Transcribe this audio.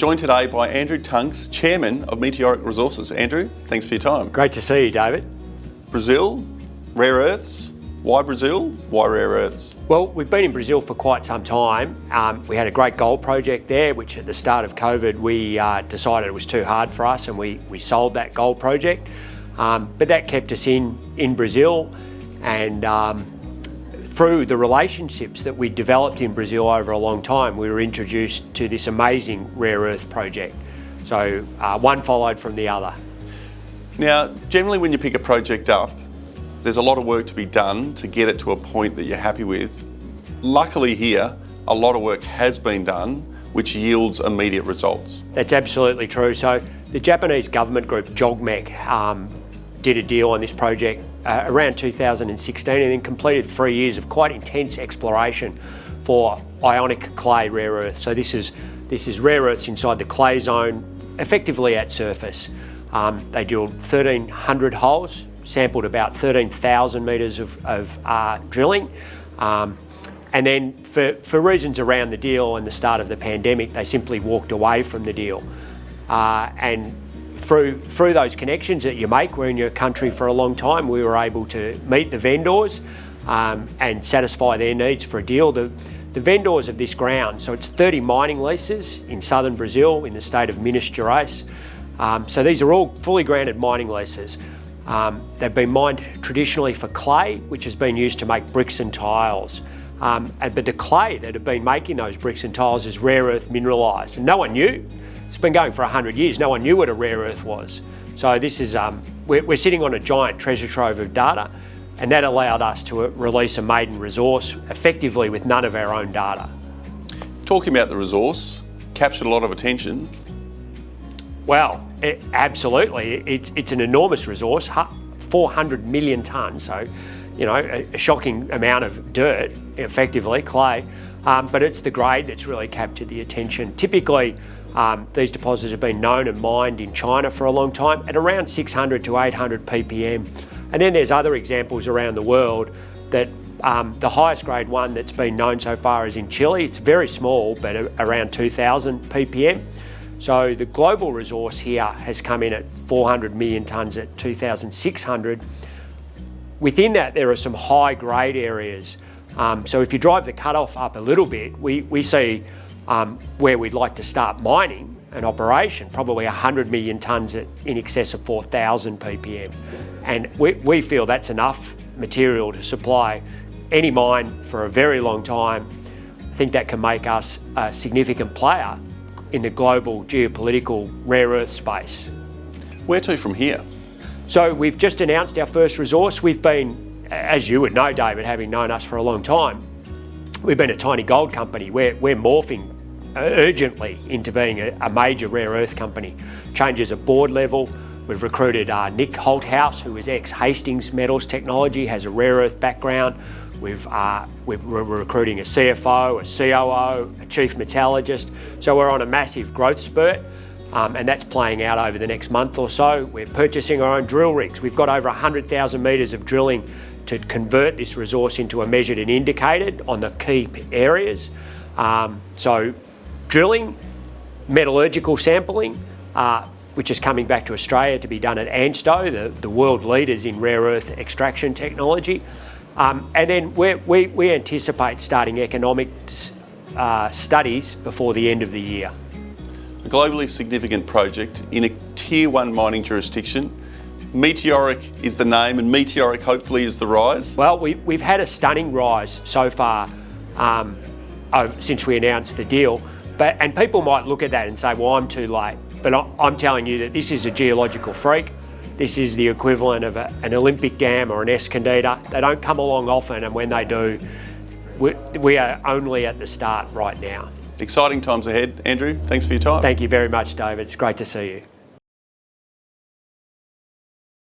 joined today by Andrew Tunks, Chairman of Meteoric Resources. Andrew, thanks for your time. Great to see you, David. Brazil, rare earths. Why Brazil? Why rare earths? Well, we've been in Brazil for quite some time. We had a great gold project there, which at the start of COVID, we decided it was too hard for us and we sold that gold project. But that kept us in Brazil, and through the relationships that we developed in Brazil over a long time, we were introduced to this amazing rare earth project. So one followed from the other. Now, generally when you pick a project up, there's a lot of work to be done to get it to a point that you're happy with. Luckily here, a lot of work has been done, which yields immediate results. That's absolutely true. So the Japanese government group, JOGMEC, did a deal on this project around 2016 and then completed 3 years of quite intense exploration for ionic clay rare earths. So this is rare earths inside the clay zone, effectively at surface. They drilled 1,300 holes, sampled about 13,000 metres of drilling. And then for reasons around the deal and the start of the pandemic, they simply walked away from the deal. And through those connections that you make, we're in your country for a long time, we were able to meet the vendors and satisfy their needs for a deal. The vendors of this ground, so it's 30 mining leases in southern Brazil in the state of Minas Gerais. So these are all fully granted mining leases. They've been mined traditionally for clay, which has been used to make bricks and tiles. But the clay that have been making those bricks and tiles is rare earth mineralised, and no one knew. It's been going for 100 years. No one knew what a rare earth was. So this is we're sitting on a giant treasure trove of data, and that allowed us to release a maiden resource effectively with none of our own data. Talking about the resource, captured a lot of attention. Well, absolutely. It's an enormous resource, 400 million tonnes. So, you know, a shocking amount of dirt, effectively clay. But it's the grade that's really captured the attention. Typically, these deposits have been known and mined in China for a long time at around 600 to 800 ppm. And then there's other examples around the world that the highest grade one that's been known so far is in Chile. It's very small, but around 2000 ppm. So the global resource here has come in at 400 million tonnes at 2,600. Within that, there are some high grade areas. So if you drive the cutoff up a little bit, we see where we'd like to start mining an operation, probably 100 million tonnes in excess of 4,000 ppm. And we feel that's enough material to supply any mine for a very long time. I think that can make us a significant player in the global geopolitical rare earth space. Where to from here? So we've just announced our first resource. We've been, as you would know, David, having known us for a long time, we've been a tiny gold company. We're morphing urgently into being a major rare earth company. Changes at board level. We've recruited Nick Holthouse, who is ex-Hastings Metals Technology, has a rare earth background. We're recruiting a CFO, a COO, a chief metallurgist. So we're on a massive growth spurt, and that's playing out over the next month or so. We're purchasing our own drill rigs. We've got over 100,000 metres of drilling to convert this resource into a measured and indicated on the key areas. So drilling, metallurgical sampling, which is coming back to Australia to be done at ANSTO, the world leaders in rare earth extraction technology. And then we anticipate starting economic studies before the end of the year. A globally significant project in a tier 1 mining jurisdiction. Meteoric is the name, and Meteoric hopefully is the rise. Well, we've had a stunning rise so far since we announced the deal. And people might look at that and say, well, I'm too late. But I'm telling you that this is a geological freak. This is the equivalent of an Olympic dam or an Escondida. They don't come along often, and when they do, we are only at the start right now. Exciting times ahead. Andrew, thanks for your time. Thank you very much, David. It's great to see you.